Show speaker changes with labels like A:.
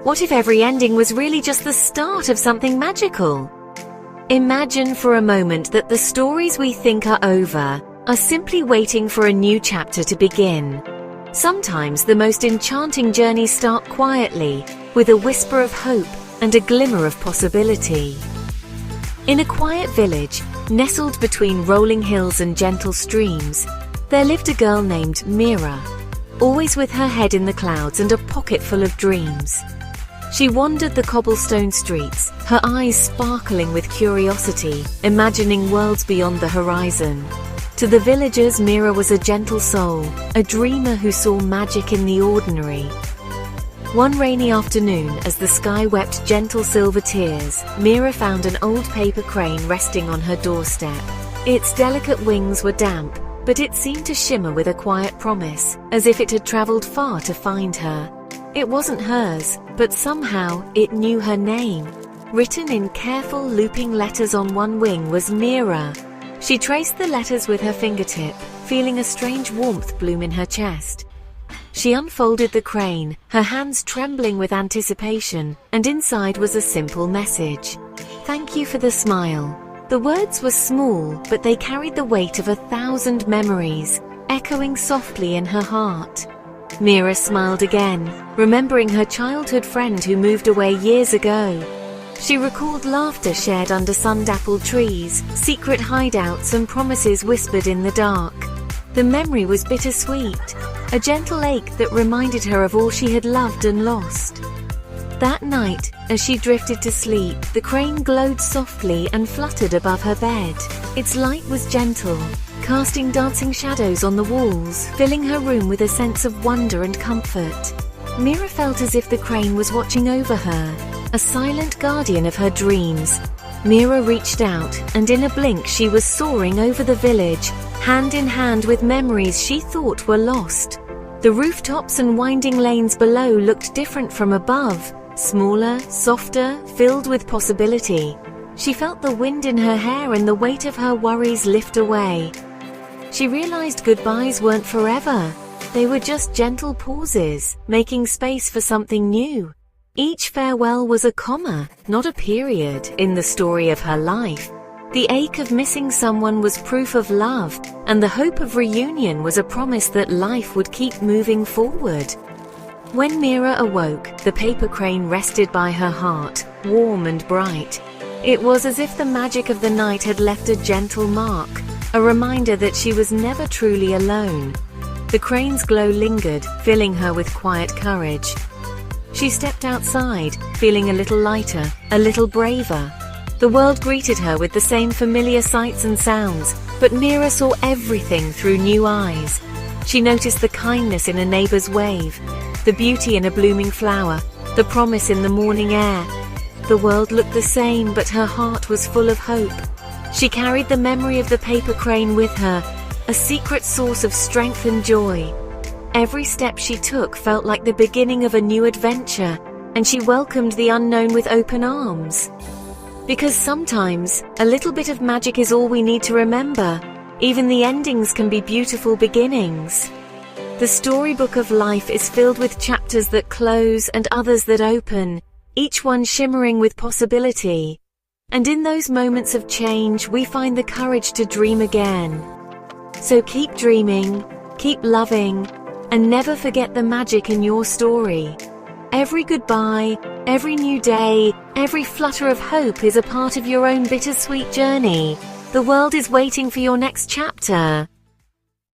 A: What if every ending was really just the start of something magical? Imagine for a moment that the stories we think are over are simply waiting for a new chapter to begin. Sometimes the most enchanting journeys start quietly, with a whisper of hope and a glimmer of possibility. In a quiet village, nestled between rolling hills and gentle streams, there lived a girl named Mira, always with her head in the clouds and a pocket full of dreams. She wandered the cobblestone streets, her eyes sparkling with curiosity, imagining worlds beyond the horizon. To the villagers, Mira was a gentle soul, a dreamer who saw magic in the ordinary. One rainy afternoon, as the sky wept gentle silver tears, Mira found an old paper crane resting on her doorstep. Its delicate wings were damp, but it seemed to shimmer with a quiet promise, as if it had traveled far to find her. It wasn't hers, but somehow it knew her name. Written in careful, looping letters on one wing was Mira. She traced the letters with her fingertip, feeling a strange warmth bloom in her chest. She unfolded the crane, her hands trembling with anticipation, and inside was a simple message. "Thank you for the smile." The words were small, but they carried the weight of 1,000 memories, echoing softly in her heart. Mira smiled again, remembering her childhood friend who moved away years ago. She recalled laughter shared under sun-dappled trees, secret hideouts and promises whispered in the dark. The memory was bittersweet, a gentle ache that reminded her of all she had loved and lost. That night, as she drifted to sleep, the crane glowed softly and fluttered above her bed. Its light was gentle, casting dancing shadows on the walls, filling her room with a sense of wonder and comfort. Mira felt as if the crane was watching over her, a silent guardian of her dreams. Mira reached out, and in a blink she was soaring over the village, hand in hand with memories she thought were lost. The rooftops and winding lanes below looked different from above, smaller, softer, filled with possibility. She felt the wind in her hair and the weight of her worries lift away. She realized goodbyes weren't forever. They were just gentle pauses, making space for something new. Each farewell was a comma, not a period, in the story of her life. The ache of missing someone was proof of love, and the hope of reunion was a promise that life would keep moving forward. When Mira awoke, the paper crane rested by her heart, warm and bright. It was as if the magic of the night had left a gentle mark, a reminder that she was never truly alone. The crane's glow lingered, filling her with quiet courage. She stepped outside, feeling a little lighter, a little braver. The world greeted her with the same familiar sights and sounds, but Mira saw everything through new eyes. She noticed the kindness in a neighbor's wave, the beauty in a blooming flower, the promise in the morning air. The world looked the same, but her heart was full of hope. She carried the memory of the paper crane with her, a secret source of strength and joy. Every step she took felt like the beginning of a new adventure, and she welcomed the unknown with open arms. Because sometimes, a little bit of magic is all we need to remember. Even the endings can be beautiful beginnings. The storybook of life is filled with chapters that close and others that open, each one shimmering with possibility. And in those moments of change, we find the courage to dream again. So keep dreaming, keep loving, and never forget the magic in your story. Every goodbye, every new day, every flutter of hope is a part of your own bittersweet journey. The world is waiting for your next chapter.